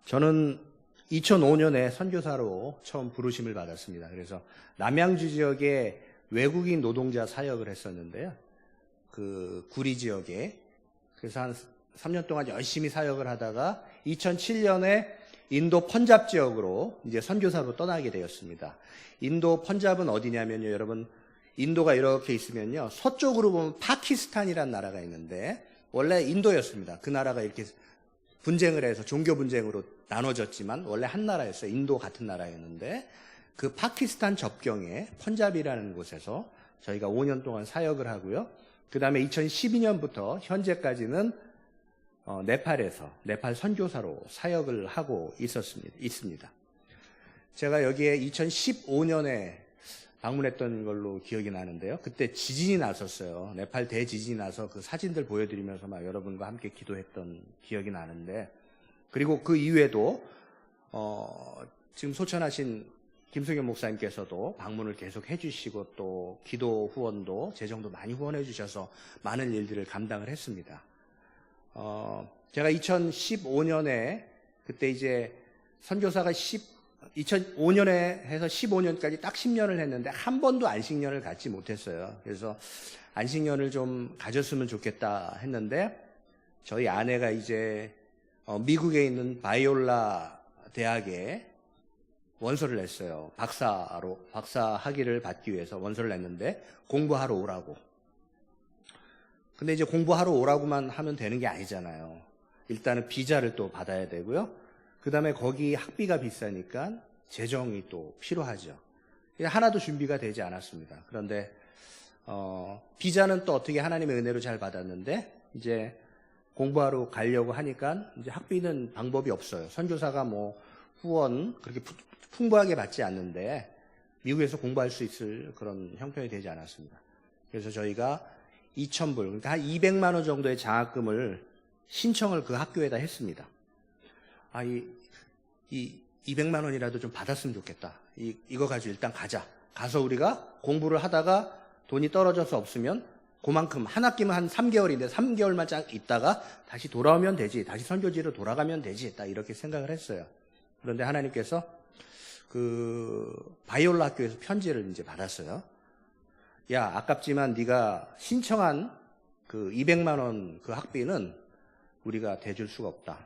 저는 2005년에 선교사로 처음 부르심을 받았습니다. 그래서 남양주 지역에 외국인 노동자 사역을 했었는데요. 그 구리 지역에. 그래서 한 3년 동안 열심히 사역을 하다가 2007년에 인도 펀잡 지역으로 이제 선교사로 떠나게 되었습니다. 인도 펀잡은 어디냐면요, 여러분. 인도가 이렇게 있으면요, 서쪽으로 보면 파키스탄이라는 나라가 있는데 원래 인도였습니다. 그 나라가 이렇게 분쟁을 해서 종교 분쟁으로 나눠졌지만 원래 한 나라였어요. 인도 같은 나라였는데 그 파키스탄 접경에 펀잡이라는 곳에서 저희가 5년 동안 사역을 하고요. 그 다음에 2012년부터 현재까지는 네팔에서 네팔 선교사로 사역을 하고 있습니다. 제가 여기에 2015년에 방문했던 걸로 기억이 나는데요. 그때 지진이 났었어요. 네팔 대지진이 나서 그 사진들 보여드리면서 막 여러분과 함께 기도했던 기억이 나는데, 그리고 그 이후에도 지금 소천하신 김성현 목사님께서도 방문을 계속 해주시고 또 기도 후원도 재정도 많이 후원해 주셔서 많은 일들을 감당을 했습니다. 제가 2015년에 그때 이제 선교사가 2005년에 해서 15년까지 딱 10년을 했는데 한 번도 안식년을 갖지 못했어요. 그래서 안식년을 좀 가졌으면 좋겠다 했는데 저희 아내가 이제 미국에 있는 바이올라 대학에 원서를 냈어요. 박사 학위를 받기 위해서 원서를 냈는데 공부하러 오라고. 근데 이제 공부하러 오라고만 하면 되는 게 아니잖아요. 일단은 비자를 또 받아야 되고요. 그 다음에 거기 학비가 비싸니까 재정이 또 필요하죠. 하나도 준비가 되지 않았습니다. 그런데 비자는 또 어떻게 하나님의 은혜로 잘 받았는데 이제 공부하러 가려고 하니까 이제 학비는 방법이 없어요. 선교사가 뭐 후원 그렇게 풍부하게 받지 않는데 미국에서 공부할 수 있을 그런 형편이 되지 않았습니다. 그래서 저희가 2,000불, 그러니까 한 200만 원 정도의 장학금을 신청을 그 학교에다 했습니다. 이 200만 원이라도 좀 받았으면 좋겠다. 이거 가지고 일단 가자. 가서 우리가 공부를 하다가 돈이 떨어져서 없으면 그만큼 한 학기면 한 3개월인데 3개월만 쫙 있다가 다시 돌아오면 되지. 다시 선교지로 돌아가면 되지. 딱 이렇게 생각을 했어요. 그런데 하나님께서 그 바이올라 학교에서 편지를 이제 받았어요. 야, 아깝지만 네가 신청한 그 200만 원 그 학비는 우리가 대줄 수가 없다.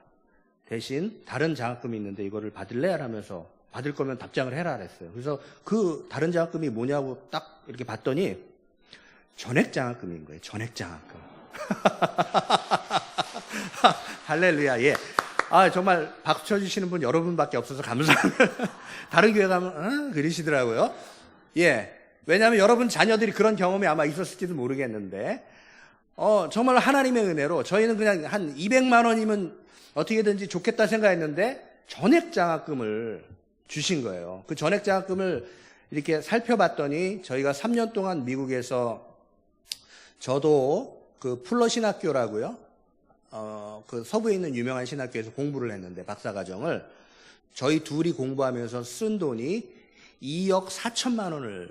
대신 다른 장학금이 있는데 이거를 받을래? 하면서 받을 거면 답장을 해라 그랬어요. 그래서 그 다른 장학금이 뭐냐고 딱 이렇게 봤더니 전액 장학금인 거예요. 전액 장학금. 할렐루야. 예. 정말 박수 쳐주시는 분 여러분밖에 없어서 감사합니다. 다른 교회 가면 그러시더라고요. 예. 왜냐하면 여러분 자녀들이 그런 경험이 아마 있었을지도 모르겠는데 정말 하나님의 은혜로 저희는 그냥 한 200만 원이면 어떻게든지 좋겠다 생각했는데 전액 장학금을 주신 거예요. 그 전액 장학금을 이렇게 살펴봤더니 저희가 3년 동안 미국에서 저도 그 풀러 신학교라고요. 그 서부에 있는 유명한 신학교에서 공부를 했는데 박사과정을 저희 둘이 공부하면서 쓴 돈이 2억 4천만 원을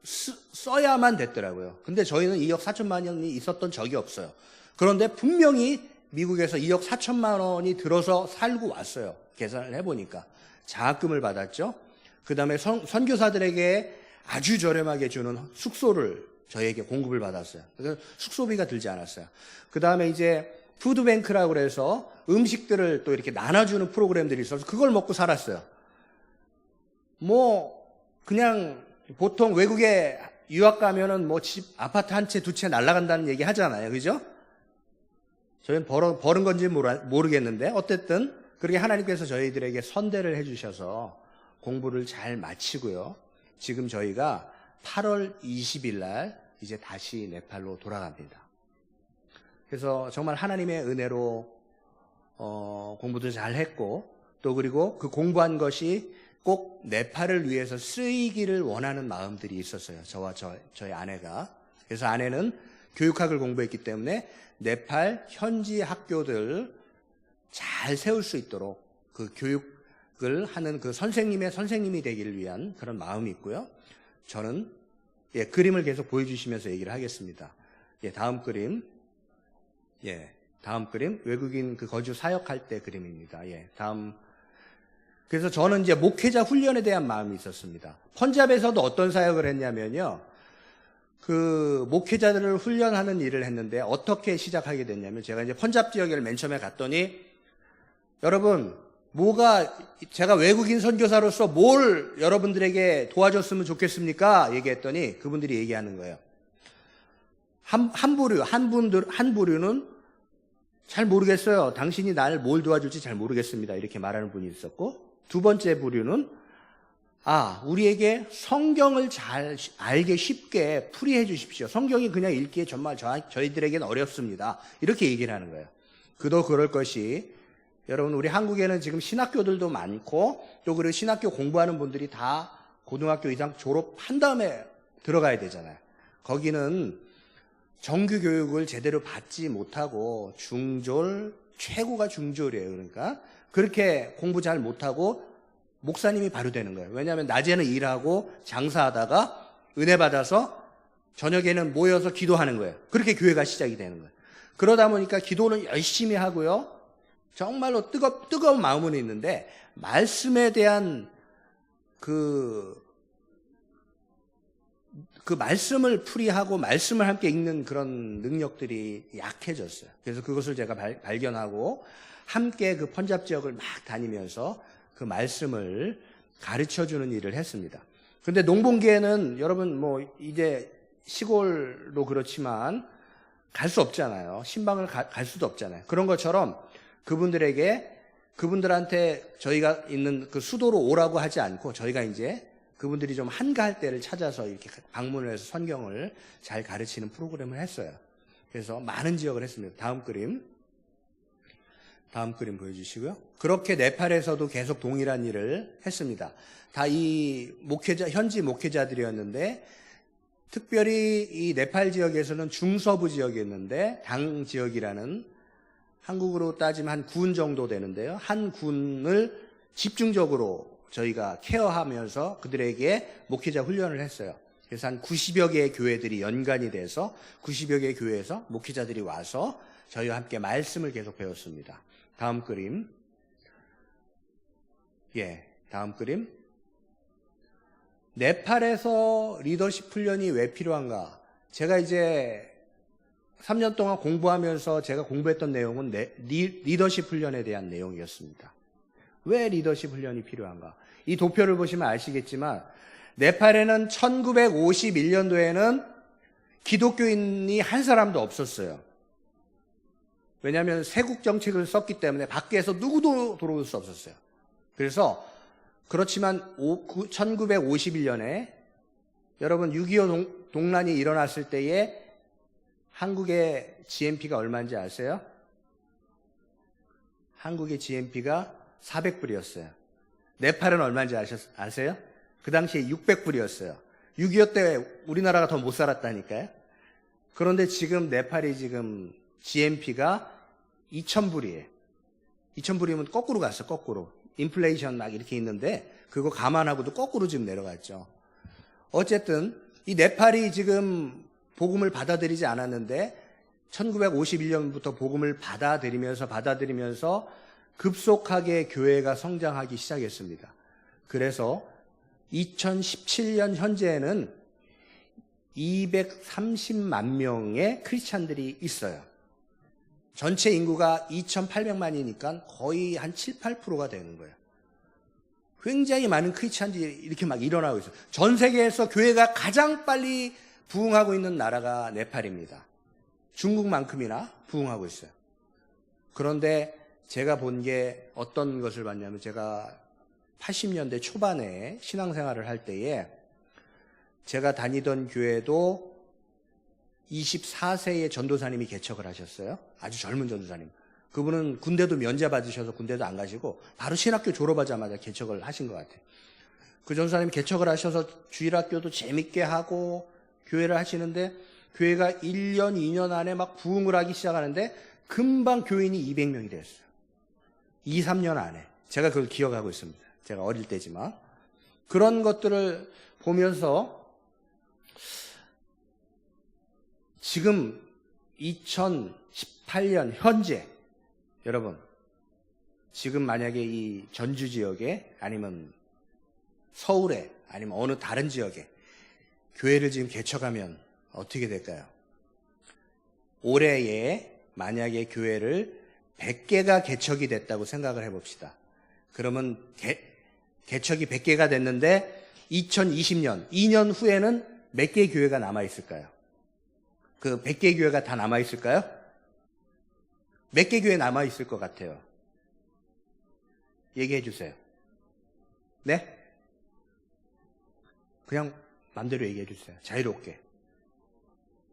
써야만 됐더라고요. 근데 저희는 2억 4천만 원이 있었던 적이 없어요. 그런데 분명히 미국에서 2억 4천만 원이 들어서 살고 왔어요. 계산을 해보니까. 장학금을 받았죠. 그 다음에 선교사들에게 아주 저렴하게 주는 숙소를 저희에게 공급을 받았어요. 그래서 숙소비가 들지 않았어요. 그 다음에 이제 푸드뱅크라고 해서 음식들을 또 이렇게 나눠주는 프로그램들이 있어서 그걸 먹고 살았어요. 뭐 그냥 보통 외국에 유학 가면은 뭐 집, 아파트 한 채, 두 채 날아간다는 얘기 하잖아요. 그죠? 저희는 버는 건지 모르겠는데 어쨌든 그렇게 하나님께서 저희들에게 선대를 해주셔서 공부를 잘 마치고요. 지금 저희가 8월 20일 날 이제 다시 네팔로 돌아갑니다. 그래서 정말 하나님의 은혜로 공부도 잘 했고 또 그리고 그 공부한 것이 꼭 네팔을 위해서 쓰이기를 원하는 마음들이 있었어요. 저와 저희 아내가. 그래서 아내는 교육학을 공부했기 때문에 네팔 현지 학교들 잘 세울 수 있도록 그 교육을 하는 그 선생님이 되기를 위한 그런 마음이 있고요. 저는 그림을 계속 보여주시면서 얘기를 하겠습니다. 다음 그림. 다음 그림, 외국인 그 거주 사역할 때 그림입니다. 예, 다음. 그래서 저는 이제 목회자 훈련에 대한 마음이 있었습니다. 펀잡에서도 어떤 사역을 했냐면요. 그 목회자들을 훈련하는 일을 했는데 어떻게 시작하게 됐냐면 제가 이제 펀잡 지역에 맨 처음에 갔더니 여러분 제가 외국인 선교사로서 뭘 여러분들에게 도와줬으면 좋겠습니까? 얘기했더니 그분들이 얘기하는 거예요. 한 부류는 잘 모르겠어요. 당신이 날 뭘 도와줄지 잘 모르겠습니다. 이렇게 말하는 분이 있었고, 두 번째 부류는 우리에게 성경을 잘 알게 쉽게 풀이해 주십시오. 성경이 그냥 읽기에 정말 저희들에게는 어렵습니다. 이렇게 얘기를 하는 거예요. 그도 그럴 것이 여러분 우리 한국에는 지금 신학교들도 많고 또 그리고 신학교 공부하는 분들이 다 고등학교 이상 졸업한 다음에 들어가야 되잖아요. 거기는 정규 교육을 제대로 받지 못하고 중졸, 최고가 중졸이에요. 그러니까 그렇게 공부 잘 못하고 목사님이 바로 되는 거예요. 왜냐하면 낮에는 일하고 장사하다가 은혜 받아서 저녁에는 모여서 기도하는 거예요. 그렇게 교회가 시작이 되는 거예요. 그러다 보니까 기도는 열심히 하고요. 정말로 뜨거운 마음은 있는데 말씀에 대한 그 말씀을 풀이하고 말씀을 함께 읽는 그런 능력들이 약해졌어요. 그래서 그것을 제가 발견하고 함께 그 펀잡 지역을 막 다니면서 그 말씀을 가르쳐주는 일을 했습니다. 근데 농번기에는 여러분 이제 시골도 그렇지만 갈 수 없잖아요. 신방을 갈 수도 없잖아요. 그런 것처럼 그분들한테 저희가 있는 그 수도로 오라고 하지 않고 저희가 이제 그분들이 좀 한가할 때를 찾아서 이렇게 방문을 해서 성경을 잘 가르치는 프로그램을 했어요. 그래서 많은 지역을 했습니다. 다음 그림 보여주시고요. 그렇게 네팔에서도 계속 동일한 일을 했습니다. 다 이 현지 목회자들이었는데 특별히 이 네팔 지역에서는 중서부 지역이었는데 당 지역이라는 한국으로 따지면 한 군 정도 되는데요. 한 군을 집중적으로 저희가 케어하면서 그들에게 목회자 훈련을 했어요. 그래서 한 90여 개의 교회들이 연관이 돼서 90여 개의 교회에서 목회자들이 와서 저희와 함께 말씀을 계속 배웠습니다. 다음 그림. 다음 그림. 네팔에서 리더십 훈련이 왜 필요한가? 제가 이제 3년 동안 공부하면서 제가 공부했던 내용은 리더십 훈련에 대한 내용이었습니다. 왜 리더십 훈련이 필요한가? 이 도표를 보시면 아시겠지만 네팔에는 1951년도에는 기독교인이 한 사람도 없었어요. 왜냐하면 세국 정책을 썼기 때문에 밖에서 누구도 들어올 수 없었어요. 그래서 그렇지만 1951년에 여러분 6.25 동란이 일어났을 때에 한국의 GNP가 얼마인지 아세요? 한국의 GNP가 400불이었어요. 네팔은 얼마인지 아세요? 그 당시에 600불이었어요. 6.25 때 우리나라가 더 못 살았다니까요. 그런데 지금 네팔이 지금 GNP가 2,000불이에요. 2,000불이면 거꾸로 갔어, 거꾸로. 인플레이션 막 이렇게 있는데 그거 감안하고도 거꾸로 지금 내려갔죠. 어쨌든 이 네팔이 지금 복음을 받아들이지 않았는데 1951년부터 복음을 받아들이면서 급속하게 교회가 성장하기 시작했습니다. 그래서 2017년 현재에는 230만 명의 크리스찬들이 있어요. 전체 인구가 2,800만이니까 거의 한 7, 8%가 되는 거예요. 굉장히 많은 크리스찬들이 이렇게 막 일어나고 있어요. 전 세계에서 교회가 가장 빨리 부흥하고 있는 나라가 네팔입니다. 중국만큼이나 부흥하고 있어요. 그런데 제가 본 게 어떤 것을 봤냐면 제가 80년대 초반에 신앙생활을 할 때에 제가 다니던 교회도 24세의 전도사님이 개척을 하셨어요. 아주 젊은 전도사님. 그분은 군대도 면제 받으셔서 군대도 안 가시고 바로 신학교 졸업하자마자 개척을 하신 것 같아요. 그 전도사님이 개척을 하셔서 주일학교도 재밌게 하고 교회를 하시는데 교회가 1년, 2년 안에 막 부흥을 하기 시작하는데 금방 교인이 200명이 됐어요. 2, 3년 안에. 제가 그걸 기억하고 있습니다. 제가 어릴 때지만. 그런 것들을 보면서 지금 2018년 현재 여러분 지금 만약에 이 전주 지역에 아니면 서울에 아니면 어느 다른 지역에 교회를 지금 개척하면 어떻게 될까요? 올해에 만약에 교회를 100개가 개척이 됐다고 생각을 해봅시다. 그러면 개척이 100개가 됐는데 2020년, 2년 후에는 몇 개의 교회가 남아있을까요? 그 100개의 교회가 다 남아있을까요? 몇 개 교회 남아있을 것 같아요? 얘기해 주세요. 네? 그냥 마음대로 얘기해 주세요. 자유롭게.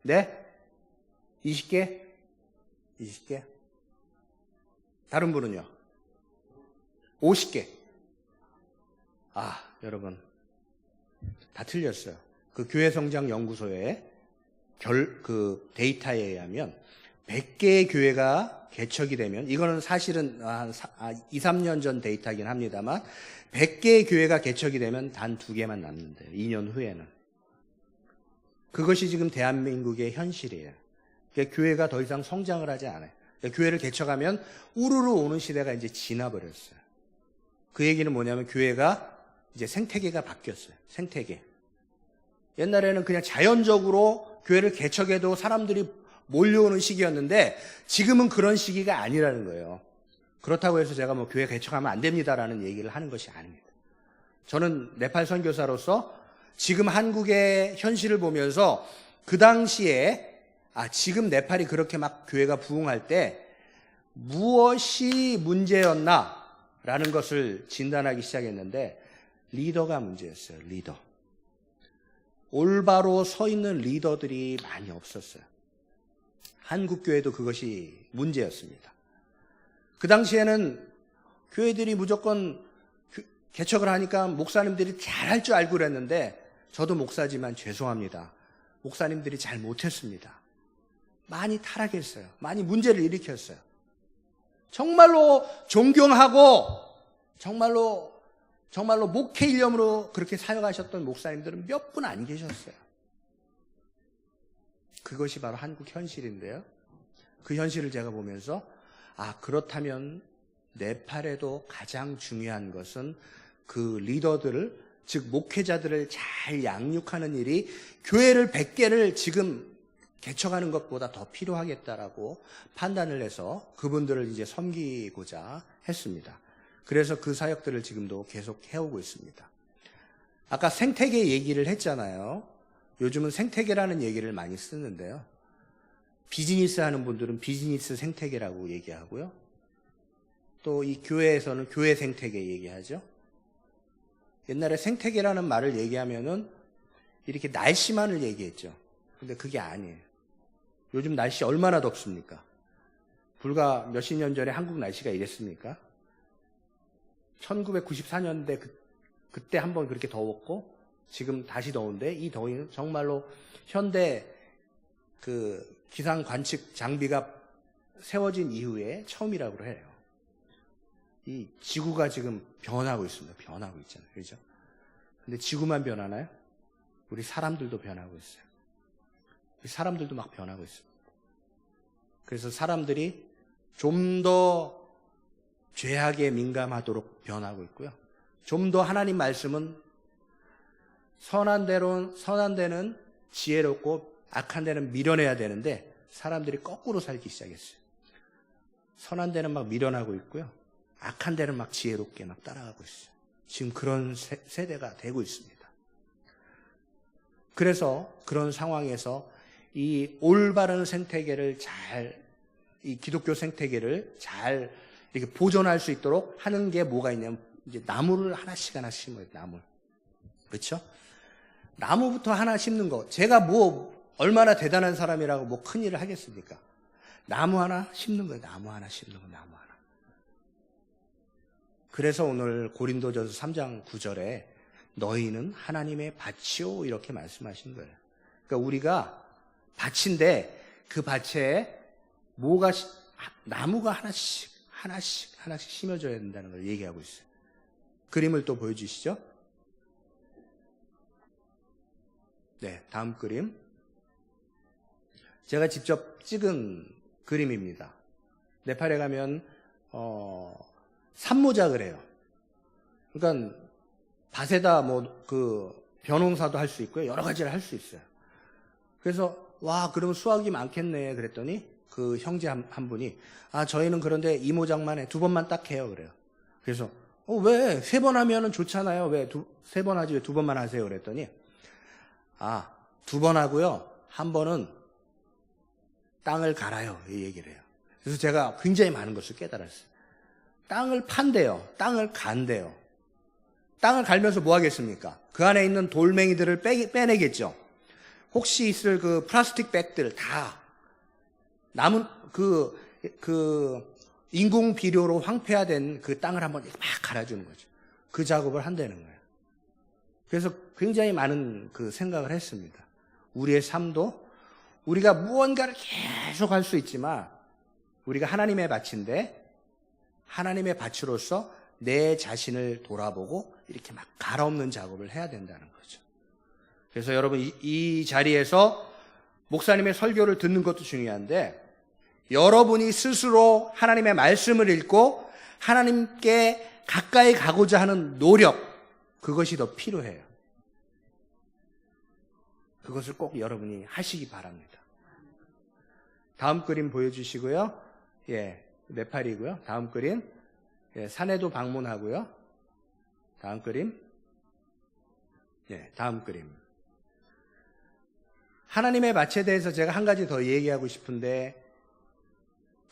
네? 20개? 20개? 다른 분은요? 50개. 아, 여러분. 다 틀렸어요. 그 교회성장연구소의 그 데이터에 의하면 100개의 교회가 개척이 되면, 이거는 사실은 한 2, 3년 전 데이터이긴 합니다만, 100개의 교회가 개척이 되면 단 2개만 남는데요. 2년 후에는. 그것이 지금 대한민국의 현실이에요. 그러니까 교회가 더 이상 성장을 하지 않아요. 그러니까 교회를 개척하면 우르르 오는 시대가 이제 지나버렸어요. 그 얘기는 뭐냐면 교회가 이제 생태계가 바뀌었어요. 생태계. 옛날에는 그냥 자연적으로 교회를 개척해도 사람들이 몰려오는 시기였는데 지금은 그런 시기가 아니라는 거예요. 그렇다고 해서 제가 뭐 교회 개척하면 안 됩니다라는 얘기를 하는 것이 아닙니다. 저는 네팔 선교사로서 지금 한국의 현실을 보면서 그 당시에 지금 네팔이 그렇게 막 교회가 부흥할 때 무엇이 문제였나라는 것을 진단하기 시작했는데 리더가 문제였어요. 리더. 올바로 서 있는 리더들이 많이 없었어요. 한국 교회도 그것이 문제였습니다. 그 당시에는 교회들이 무조건 개척을 하니까 목사님들이 잘할 줄 알고 그랬는데 저도 목사지만 죄송합니다. 목사님들이 잘 못했습니다. 많이 타락했어요. 많이 문제를 일으켰어요. 정말로 존경하고 정말로 목회 일념으로 그렇게 사역하셨던 목사님들은 몇 분 안 계셨어요. 그것이 바로 한국 현실인데요. 그 현실을 제가 보면서 그렇다면 네팔에도 가장 중요한 것은 그 리더들을, 즉 목회자들을 잘 양육하는 일이 교회를 100개를 지금 개척하는 것보다 더 필요하겠다라고 판단을 해서 그분들을 이제 섬기고자 했습니다. 그래서 그 사역들을 지금도 계속 해오고 있습니다. 아까 생태계 얘기를 했잖아요. 요즘은 생태계라는 얘기를 많이 쓰는데요. 비즈니스 하는 분들은 비즈니스 생태계라고 얘기하고요. 또 이 교회에서는 교회 생태계 얘기하죠. 옛날에 생태계라는 말을 얘기하면은 이렇게 날씨만을 얘기했죠. 근데 그게 아니에요. 요즘 날씨 얼마나 덥습니까? 불과 몇십 년 전에 한국 날씨가 이랬습니까? 1994년대 그때 한번 그렇게 더웠고 지금 다시 더운데 이 더위는 정말로 현대 그 기상 관측 장비가 세워진 이후에 처음이라고 해요. 이 지구가 지금 변하고 있습니다. 변하고 있잖아요. 그렇죠? 근데 지구만 변하나요? 우리 사람들도 변하고 있어요. 우리 사람들도 막 변하고 있습니다. 그래서 사람들이 좀 더 죄악에 민감하도록 변하고 있고요. 좀 더 하나님 말씀은 선한 데는 지혜롭고 악한 데는 밀어내야 되는데 사람들이 거꾸로 살기 시작했어요. 선한 데는 막 밀어나고 있고요. 악한 데는 막 지혜롭게 막 따라가고 있어요. 지금 그런 세대가 되고 있습니다. 그래서 그런 상황에서 이 올바른 생태계를 이 기독교 생태계를 잘 이렇게 보존할 수 있도록 하는 게 뭐가 있냐면 이제 나무를 하나씩 심어요. 나무. 그렇죠? 나무부터 하나 심는 거. 제가 뭐 얼마나 대단한 사람이라고 뭐 큰 일을 하겠습니까? 나무 하나 심는 거예요. 나무 하나 심는 거. 나무 하나. 그래서 오늘 고린도전서 3장 9절에 너희는 하나님의 밭이요 이렇게 말씀하신 거예요. 그러니까 우리가 밭인데 그 밭에 나무가 하나씩 심어져야 된다는 걸 얘기하고 있어요. 그림을 또 보여주시죠. 네, 다음 그림. 제가 직접 찍은 그림입니다. 네팔에 가면 산모작을 해요. 그러니까 밭에다 벼농사도 할 수 있고요. 여러 가지를 할 수 있어요. 그래서 와, 그러면 수확이 많겠네 그랬더니 그 형제 한 분이 저희는 그런데 이모작만 해. 2번만 딱 해요 그래요. 그래서 왜 3번 하면은 좋잖아요. 왜 3번 하지 왜 2번만 하세요 그랬더니 2번 하고요. 1번은 땅을 갈아요. 이 얘기를 해요. 그래서 제가 굉장히 많은 것을 깨달았어요. 땅을 판대요. 땅을 간대요. 땅을 갈면서 뭐 하겠습니까? 그 안에 있는 돌멩이들을 빼내겠죠. 혹시 있을 그 플라스틱 백들 다 남은 인공 비료로 황폐화된 그 땅을 한번 막 갈아주는 거죠. 그 작업을 한다는 거예요. 그래서 굉장히 많은 그 생각을 했습니다. 우리의 삶도 우리가 무언가를 계속 할 수 있지만 우리가 하나님의 밭인데 하나님의 밭으로서 내 자신을 돌아보고 이렇게 막 갈아엎는 작업을 해야 된다는 거죠. 그래서 여러분 이 자리에서 목사님의 설교를 듣는 것도 중요한데 여러분이 스스로 하나님의 말씀을 읽고 하나님께 가까이 가고자 하는 노력, 그것이 더 필요해요. 그것을 꼭 여러분이 하시기 바랍니다. 다음 그림 보여주시고요. 네팔이고요. 다음 그림. 산에도 방문하고요. 다음 그림. 다음 그림. 하나님의 밭에 대해서 제가 한 가지 더 얘기하고 싶은데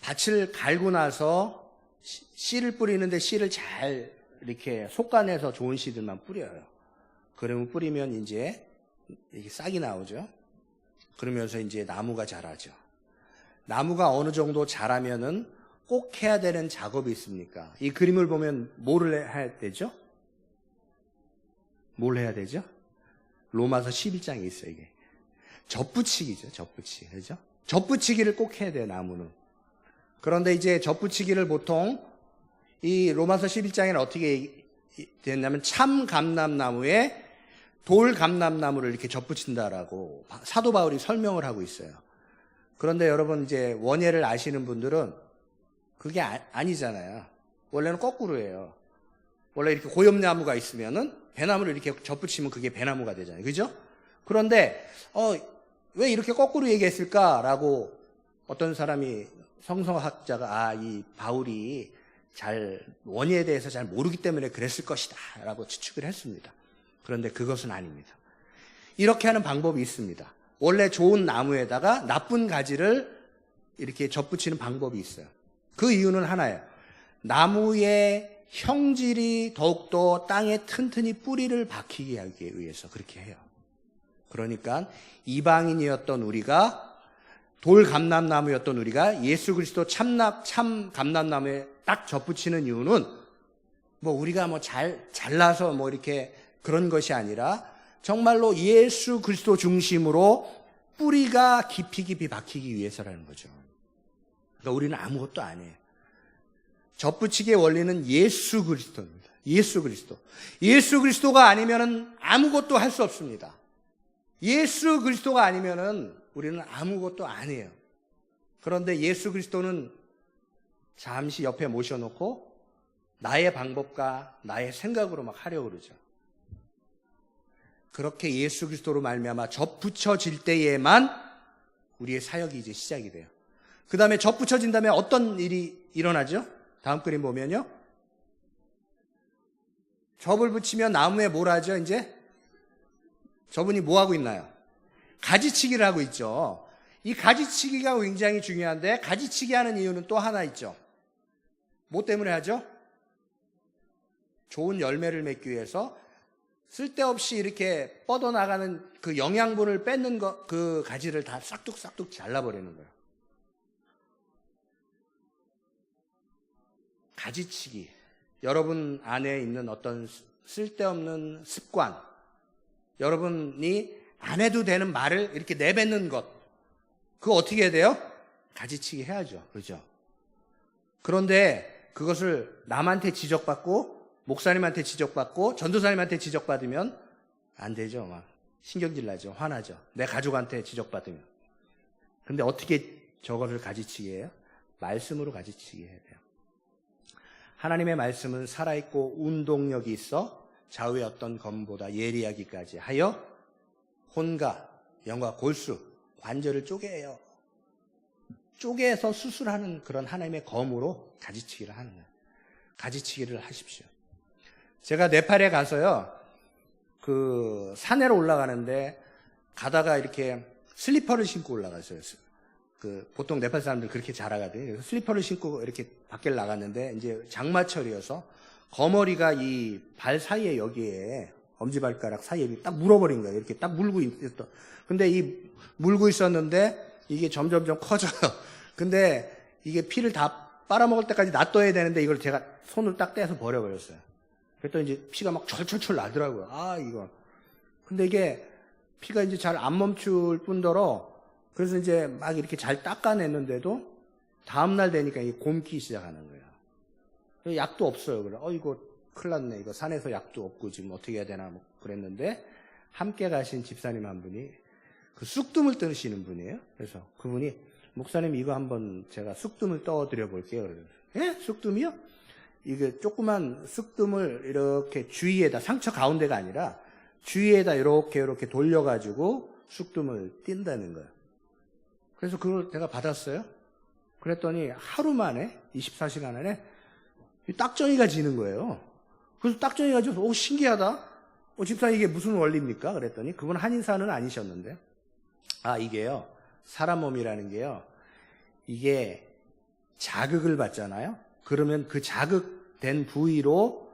밭을 갈고 나서 씨를 뿌리는데 씨를 잘 이렇게 솎아내서 좋은 씨들만 뿌려요. 그러면 뿌리면 이제 이게 싹이 나오죠. 그러면서 이제 나무가 자라죠. 나무가 어느 정도 자라면은 꼭 해야 되는 작업이 있습니까? 이 그림을 보면 뭐를 해야 되죠? 뭘 해야 되죠? 로마서 11장에 있어요, 이게. 젖붙이기죠, 젖붙이기. 그죠? 젖붙이기를 꼭 해야 돼요, 나무는. 그런데 이제 젖붙이기를 보통 이 로마서 11장에는 어떻게 됐냐면 참 감람나무에 돌 감람나무를 이렇게 젖붙인다라고 사도 바울이 설명을 하고 있어요. 그런데 여러분 이제 원예를 아시는 분들은 그게 아니잖아요. 원래는 거꾸로예요. 원래 이렇게 고엽나무가 있으면은 배나무를 이렇게 젖붙이면 그게 배나무가 되잖아요. 그죠? 그런데 왜 이렇게 거꾸로 얘기했을까라고 어떤 사람이 성서학자가 이 바울이 원예에 대해서 잘 모르기 때문에 그랬을 것이다 라고 추측을 했습니다. 그런데 그것은 아닙니다. 이렇게 하는 방법이 있습니다. 원래 좋은 나무에다가 나쁜 가지를 이렇게 젖붙이는 방법이 있어요. 그 이유는 하나예요. 나무의 형질이 더욱더 땅에 튼튼히 뿌리를 박히게 하기 위해서 그렇게 해요. 그러니까 이방인이었던 우리가 돌 감람나무였던 우리가 예수 그리스도 참 감람나무에 딱 젖붙이는 이유는 우리가 잘나서 이렇게 그런 것이 아니라 정말로 예수 그리스도 중심으로 뿌리가 깊이 박히기 위해서라는 거죠. 그러니까 우리는 아무것도 아니에요. 젖붙이기의 원리는 예수 그리스도입니다. 예수 그리스도. 예수 그리스도가 아니면은 아무것도 할 수 없습니다. 예수 그리스도가 아니면은 우리는 아무것도 아니에요. 그런데 예수 그리스도는 잠시 옆에 모셔놓고 나의 방법과 나의 생각으로 막 하려고 그러죠. 그렇게 예수 그리스도로 말미암아 젖붙여질 때에만 우리의 사역이 이제 시작이 돼요. 그 다음에 젖붙여진 다음에 어떤 일이 일어나죠? 다음 그림 보면요. 젖을 붙이면 나무에 뭘 하죠? 이제 저분이 뭐 하고 있나요? 가지치기를 하고 있죠. 이 가지치기가 굉장히 중요한데 가지치기 하는 이유는 또 하나 있죠. 뭐 때문에 하죠? 좋은 열매를 맺기 위해서 쓸데없이 이렇게 뻗어나가는 그 영양분을 뺏는 그 가지를 다 싹둑싹둑 잘라버리는 거예요. 가지치기. 여러분 안에 있는 어떤 쓸데없는 습관, 여러분이 안 해도 되는 말을 이렇게 내뱉는 것, 그거 어떻게 해야 돼요? 가지치기 해야죠. 그렇죠? 그런데 그것을 남한테 지적받고 목사님한테 지적받고 전도사님한테 지적받으면 안 되죠. 막 신경질 나죠. 화나죠. 내 가족한테 지적받으면 근데 어떻게 저것을 가지치게 해요? 말씀으로 가지치게 해야 돼요. 하나님의 말씀은 살아있고 운동력이 있어 좌우의 어떤 검보다 예리하기까지 하여 혼과 영과 골수, 관절을 쪼개요. 쪼개서 수술하는 그런 하나님의 검으로 가지치기를 하는 거예요. 가지치기를 하십시오. 제가 네팔에 가서요, 그 산에로 올라가는데 가다가 이렇게 슬리퍼를 신고 올라갔어요. 그 보통 네팔 사람들 그렇게 잘 하거든요. 그래서 슬리퍼를 신고 이렇게 밖에 나갔는데 이제 장마철이어서 거머리가 이 발 사이에 여기에 엄지발가락 사이에 딱 물어버린 거예요. 이렇게 딱 물고 있었던. 근데 이 물고 있었는데 이게 점점점 커져요. 근데 이게 피를 다 빨아먹을 때까지 놔둬야 되는데 이걸 제가 손을 딱 떼서 버려버렸어요. 그랬더니 이제 피가 막 철철철 나더라고요. 아, 이거. 근데 이게 피가 이제 잘 안 멈출 뿐더러 그래서 이제 막 이렇게 잘 닦아냈는데도 다음날 되니까 이게 곪기 시작하는 거예요. 약도 없어요. 그래. 이거 큰일 났네. 이거 산에서 약도 없고 지금 어떻게 해야 되나 뭐 그랬는데 함께 가신 집사님 한 분이 그 쑥뜸을 뜨시는 분이에요. 그래서 그분이 목사님 이거 한번 제가 쑥뜸을 떠드려 볼게요. 그래서 예? 쑥뜸이요? 이게 조그만 쑥뜸을 이렇게 주위에다 상처 가운데가 아니라 주위에다 이렇게 돌려가지고 쑥뜸을 띈다는 거예요. 그래서 그걸 제가 받았어요. 그랬더니 하루 만에 24시간 안에 딱정이가 지는 거예요. 그래서 딱정이가 져서 신기하다. 집사님 이게 무슨 원리입니까? 그랬더니 그분 한의사는 아니셨는데 이게요. 사람 몸이라는 게요. 이게 자극을 받잖아요. 그러면 그 자극된 부위로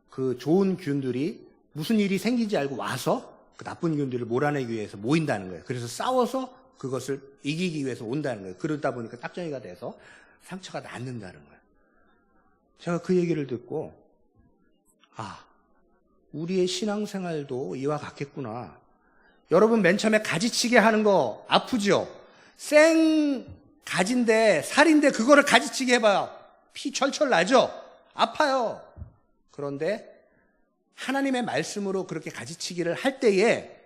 그 좋은 균들이 무슨 일이 생기지 알고 와서 그 나쁜 균들을 몰아내기 위해서 모인다는 거예요. 그래서 싸워서 그것을 이기기 위해서 온다는 거예요. 그러다 보니까 딱정이가 돼서 상처가 낫는다는 거예요. 제가 그 얘기를 듣고 우리의 신앙생활도 이와 같겠구나. 여러분 맨 처음에 가지치기 하는 거 아프죠? 생 가지인데 살인데 그거를 가지치기 해봐요. 피 철철 나죠? 아파요. 그런데 하나님의 말씀으로 그렇게 가지치기를 할 때에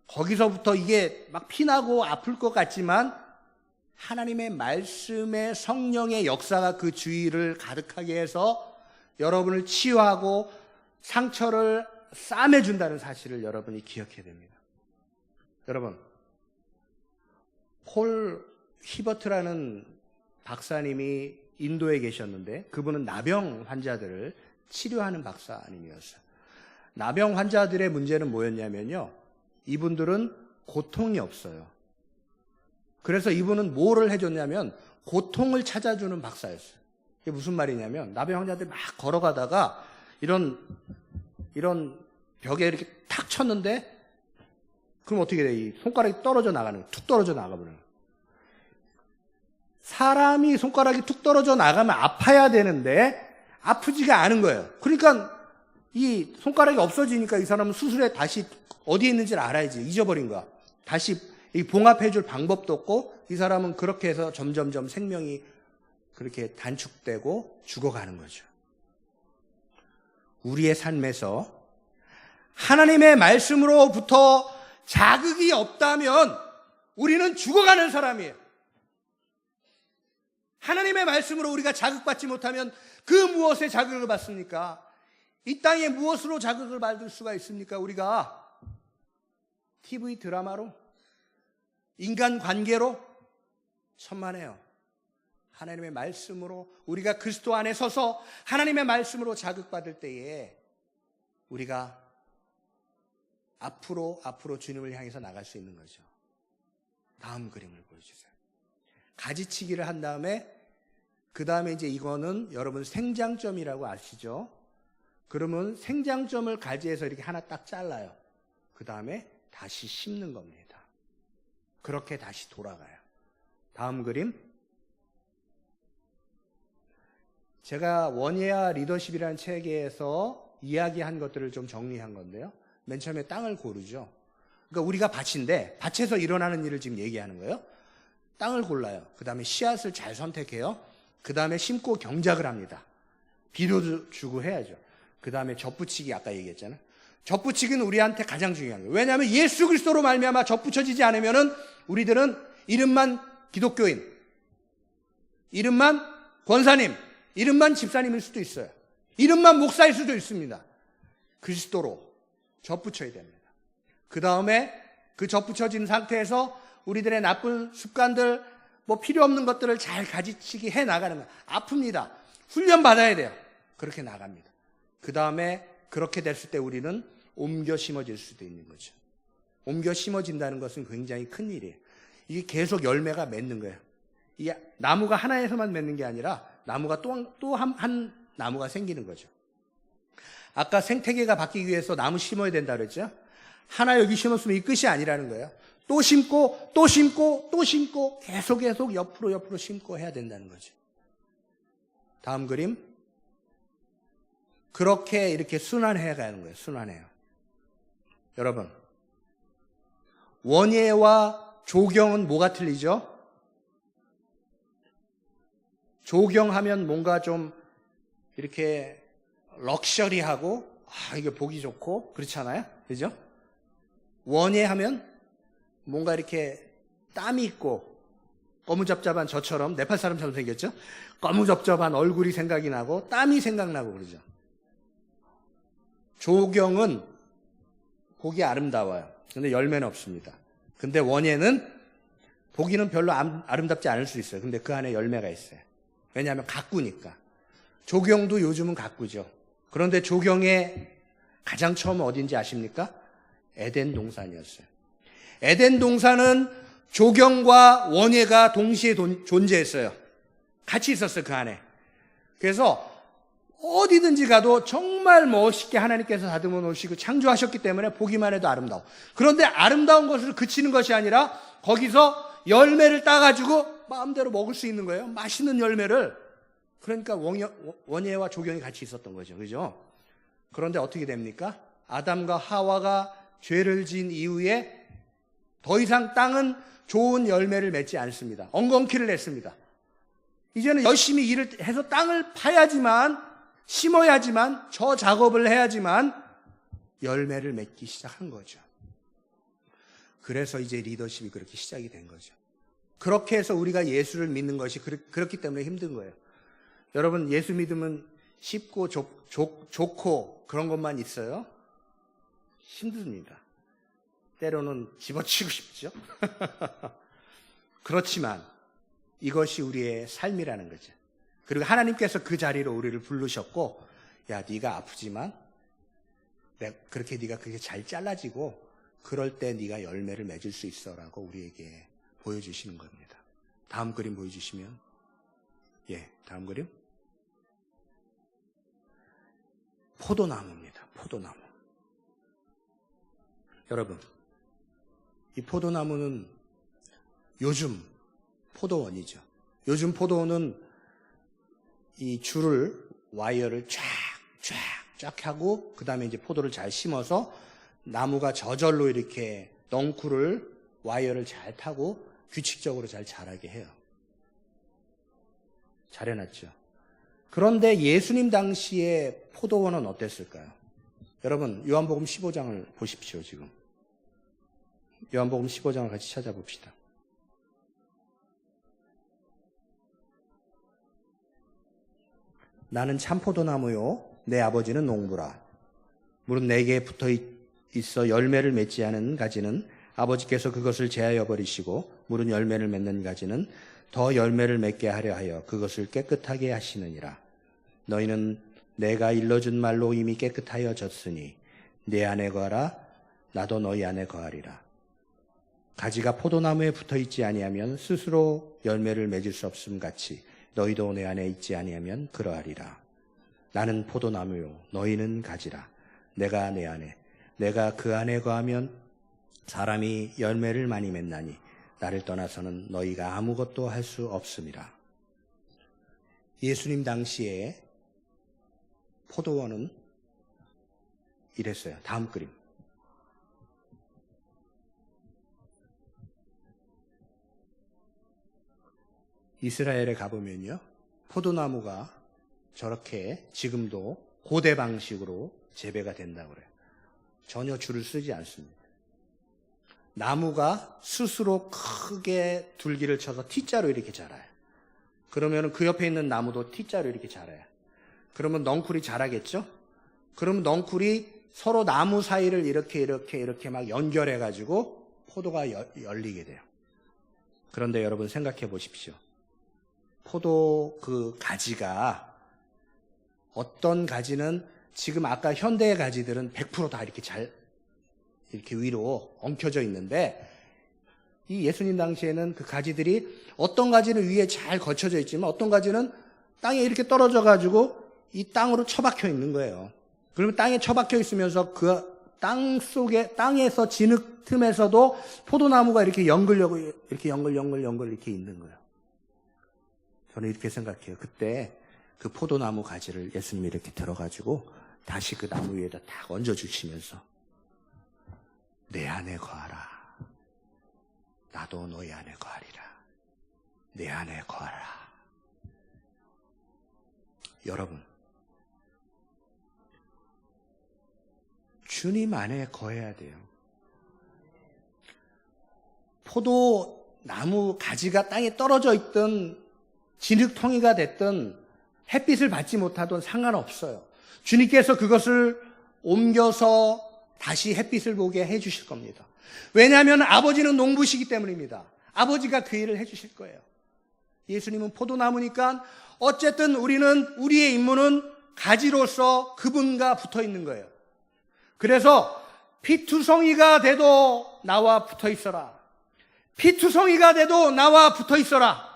거기서부터 이게 막 피나고 아플 것 같지만 하나님의 말씀의 성령의 역사가 그 주위를 가득하게 해서 여러분을 치유하고 상처를 싸매준다는 사실을 여러분이 기억해야 됩니다. 여러분, 폴 히버트라는 박사님이 인도에 계셨는데 그분은 나병 환자들을 치료하는 박사님이었어요. 나병 환자들의 문제는 뭐였냐면요. 이분들은 고통이 없어요. 그래서 이분은 뭐를 해줬냐면 고통을 찾아주는 박사였어요. 이게 무슨 말이냐면 나병 환자들이 막 걸어가다가 이런 벽에 이렇게 탁 쳤는데 그럼 어떻게 돼? 이 손가락이 떨어져 나가는 거예요. 툭 떨어져 나가버려요. 사람이 손가락이 툭 떨어져 나가면 아파야 되는데 아프지가 않은 거예요. 그러니까 이 손가락이 없어지니까 이 사람은 수술에 다시 어디에 있는지를 알아야지. 잊어버린 거야. 다시 봉합해 줄 방법도 없고 이 사람은 그렇게 해서 점점점 생명이 그렇게 단축되고 죽어가는 거죠. 우리의 삶에서 하나님의 말씀으로부터 자극이 없다면 우리는 죽어가는 사람이에요. 하나님의 말씀으로 우리가 자극받지 못하면 그 무엇에 자극을 받습니까? 이 땅에 무엇으로 자극을 받을 수가 있습니까? 우리가 TV 드라마로? 인간관계로? 천만에요. 하나님의 말씀으로 우리가 그리스도 안에 서서 하나님의 말씀으로 자극받을 때에 우리가 앞으로 주님을 향해서 나갈 수 있는 거죠. 다음 그림을 보여주세요. 가지치기를 한 다음에 그 다음에 이제 이거는 여러분 생장점이라고 아시죠? 그러면 생장점을 가지에서 이렇게 하나 딱 잘라요. 그 다음에 다시 심는 겁니다. 그렇게 다시 돌아가요. 다음 그림. 제가 원예아 리더십이라는 책에서 이야기한 것들을 좀 정리한 건데요. 맨 처음에 땅을 고르죠. 그러니까 우리가 밭인데 밭에서 일어나는 일을 지금 얘기하는 거예요. 땅을 골라요. 그 다음에 씨앗을 잘 선택해요. 그 다음에 심고 경작을 합니다. 비료도 주고 해야죠. 그 다음에 젖붙이기 아까 얘기했잖아요. 젖붙이기는 우리한테 가장 중요한 거예요. 왜냐하면 예수 그리스도로 말미암아 젖붙여지지 않으면은 우리들은 이름만 기독교인, 이름만 권사님, 이름만 집사님일 수도 있어요. 이름만 목사일 수도 있습니다. 그리스도로 접붙여야 됩니다. 그 다음에 그 접붙여진 상태에서 우리들의 나쁜 습관들, 뭐 필요 없는 것들을 잘 가지치기 해 나가는 거예요. 아픕니다. 훈련 받아야 돼요. 그렇게 나갑니다. 그 다음에 그렇게 됐을 때 우리는 옮겨 심어질 수도 있는 거죠. 옮겨 심어진다는 것은 굉장히 큰 일이에요. 이게 계속 열매가 맺는 거예요. 이 나무가 하나에서만 맺는 게 아니라 나무가 또 한 나무가 생기는 거죠. 아까 생태계가 바뀌기 위해서 나무 심어야 된다 그랬죠? 하나 여기 심었으면 이 끝이 아니라는 거예요. 또 심고 또 심고 또 심고 계속 옆으로 심고 해야 된다는 거죠. 다음 그림. 그렇게 이렇게 순환해 가는 거예요. 순환해요. 여러분, 원예와 조경은 뭐가 틀리죠? 조경하면 뭔가 좀 이렇게 럭셔리하고 이게 보기 좋고 그렇잖아요. 그죠? 원예하면 뭔가 이렇게 땀이 있고 거무잡잡한 저처럼 네팔 사람처럼 생겼죠? 거무잡잡한 얼굴이 생각이 나고 땀이 생각나고 그러죠. 조경은 보기 아름다워요. 근데 열매는 없습니다. 근데 원예는 보기는 별로 아름답지 않을 수 있어요. 근데 그 안에 열매가 있어요. 왜냐하면 가꾸니까. 조경도 요즘은 가꾸죠. 그런데 조경의 가장 처음 어딘지 아십니까? 에덴 동산이었어요. 에덴 동산은 조경과 원예가 동시에 존재했어요. 같이 있었어요, 그 안에. 그래서 어디든지 가도 정말 멋있게 하나님께서 다듬어 놓으시고 창조하셨기 때문에 보기만 해도 아름다워. 그런데 아름다운 것을 그치는 것이 아니라 거기서 열매를 따가지고 마음대로 먹을 수 있는 거예요. 맛있는 열매를. 그러니까 원예와 조경이 같이 있었던 거죠. 그죠? 그런데 어떻게 됩니까? 아담과 하와가 죄를 지은 이후에 더 이상 땅은 좋은 열매를 맺지 않습니다. 엉겅퀴를 냈습니다. 이제는 열심히 일을 해서 땅을 파야지만, 심어야지만, 저 작업을 해야지만 열매를 맺기 시작한 거죠. 그래서 이제 리더십이 그렇게 시작이 된 거죠. 그렇게 해서 우리가 예수를 믿는 것이 그렇기 때문에 힘든 거예요. 여러분, 예수 믿으면 쉽고 좋고 그런 것만 있어요? 힘듭니다. 때로는 집어치고 싶죠. 그렇지만 이것이 우리의 삶이라는 거죠. 그리고 하나님께서 그 자리로 우리를 부르셨고, 야, 네가 아프지만 그렇게 네가 그렇게 잘 잘라지고 그럴 때 네가 열매를 맺을 수 있어라고 우리에게 보여주시는 겁니다. 다음 그림 보여주시면, 다음 그림. 포도나무입니다. 포도나무. 여러분, 이 포도나무는 요즘 포도원이죠. 요즘 포도원은 이 줄을, 와이어를 쫙 하고 그 다음에 이제 포도를 잘 심어서 나무가 저절로 이렇게 넝쿨을, 와이어를 잘 타고 규칙적으로 잘 자라게 해요. 잘 해놨죠. 그런데 예수님 당시에 포도원은 어땠을까요? 여러분, 요한복음 15장을 보십시오. 지금 요한복음 15장을 같이 찾아봅시다. 나는 참 포도나무요 내 아버지는 농부라. 물은 내게 붙어 있어 열매를 맺지 않은 가지는 아버지께서 그것을 제하여 버리시고, 물은 열매를 맺는 가지는 더 열매를 맺게 하려 하여 그것을 깨끗하게 하시느니라. 너희는 내가 일러준 말로 이미 깨끗하여졌으니 내 안에 거하라. 나도 너희 안에 거하리라. 가지가 포도나무에 붙어 있지 아니하면 스스로 열매를 맺을 수 없음 같이 너희도 내 안에 있지 아니하면 그러하리라. 나는 포도나무요 너희는 가지라. 내가 내 안에, 내가 그 안에 거하면 사람이 열매를 많이 맺나니 나를 떠나서는 너희가 아무것도 할 수 없음이라. 예수님 당시에 포도원은 이랬어요. 다음 그림. 이스라엘에 가보면요, 포도나무가 저렇게 지금도 고대 방식으로 재배가 된다고 그래요. 전혀 줄을 쓰지 않습니다. 나무가 스스로 크게 둘기를 쳐서 T자로 이렇게 자라요. 그러면 그 옆에 있는 나무도 T자로 이렇게 자라요. 그러면 넝쿨이 자라겠죠? 그러면 넝쿨이 서로 나무 사이를 이렇게 막 연결해가지고 포도가 열리게 돼요. 그런데 여러분 생각해 보십시오. 포도 그 가지가 어떤 가지는 지금 아까 현대의 가지들은 100% 다 이렇게 위로 엉켜져 있는데 이 예수님 당시에는 그 가지들이 어떤 가지는 위에 잘 거쳐져 있지만 어떤 가지는 땅에 이렇게 떨어져 가지고 이 땅으로 처박혀 있는 거예요. 그러면 땅에 처박혀 있으면서 그 땅 속에 땅에서 진흙 틈에서도 포도나무가 이렇게 연글 이렇게 있는 거예요. 저는 이렇게 생각해요. 그때 그 포도나무 가지를 예수님이 이렇게 들어가지고 다시 그 나무 위에다 딱 얹어주시면서 내 안에 거하라. 나도 너희 안에 거하리라. 내 안에 거하라. 여러분, 주님 안에 거해야 돼요. 포도나무 가지가 땅에 떨어져 있던 진흙통이가 됐던 햇빛을 받지 못하던 상관없어요. 주님께서 그것을 옮겨서 다시 햇빛을 보게 해주실 겁니다. 왜냐하면 아버지는 농부시기 때문입니다. 아버지가 그 일을 해주실 거예요. 예수님은 포도나무니까 어쨌든 우리의 임무는 가지로서 그분과 붙어 있는 거예요. 그래서 피투성이가 돼도 나와 붙어 있어라. 피투성이가 돼도 나와 붙어 있어라.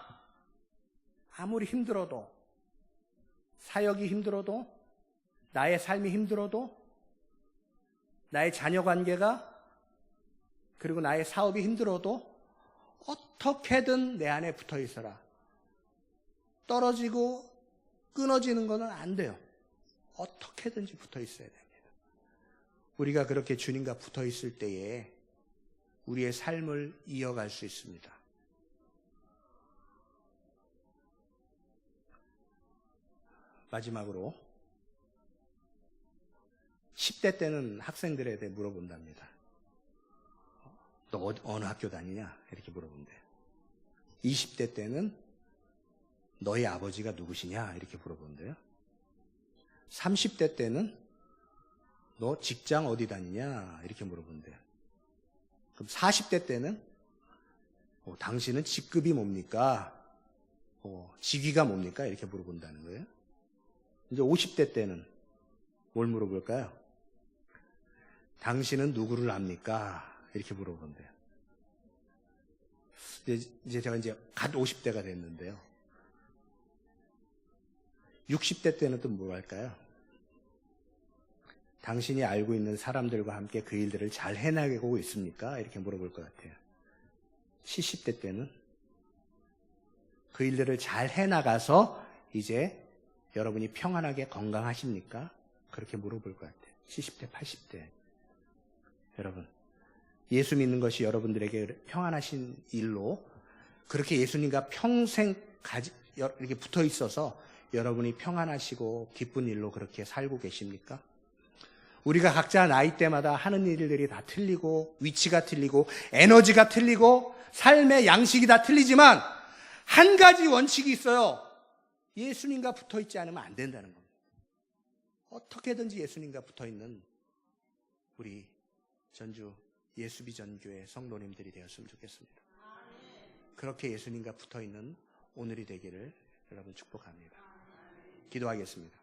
아무리 힘들어도, 사역이 힘들어도, 나의 삶이 힘들어도, 나의 자녀 관계가, 그리고 나의 사업이 힘들어도 어떻게든 내 안에 붙어 있어라. 떨어지고 끊어지는 것은 안 돼요. 어떻게든지 붙어 있어야 됩니다. 우리가 그렇게 주님과 붙어 있을 때에 우리의 삶을 이어갈 수 있습니다. 마지막으로 10대 때는 학생들에 대해 물어본답니다. 너 어느 학교 다니냐? 이렇게 물어본대요. 20대 때는 너희 아버지가 누구시냐? 이렇게 물어본대요. 30대 때는 너 직장 어디 다니냐? 이렇게 물어본대요. 그럼 40대 때는 당신은 직급이 뭡니까? 직위가 뭡니까? 이렇게 물어본다는 거예요. 이제 50대 때는 뭘 물어볼까요? 당신은 누구를 압니까? 이렇게 물어본대요. 이제 제가 갓 50대가 됐는데요. 60대 때는 또 뭘 할까요? 당신이 알고 있는 사람들과 함께 그 일들을 잘 해나가고 있습니까? 이렇게 물어볼 것 같아요. 70대 때는 그 일들을 잘 해나가서 이제 여러분이 평안하게 건강하십니까? 그렇게 물어볼 것 같아요. 70대, 80대. 여러분, 예수 믿는 것이 여러분들에게 평안하신 일로 그렇게 예수님과 평생 이렇게 붙어 있어서 여러분이 평안하시고 기쁜 일로 그렇게 살고 계십니까? 우리가 각자 나이 때마다 하는 일들이 다 틀리고 위치가 틀리고 에너지가 틀리고 삶의 양식이 다 틀리지만 한 가지 원칙이 있어요. 예수님과 붙어 있지 않으면 안 된다는 겁니다. 어떻게든지 예수님과 붙어 있는 우리 전주 예수비전교회 성도님들이 되었으면 좋겠습니다. 그렇게 예수님과 붙어 있는 오늘이 되기를 여러분 축복합니다. 기도하겠습니다.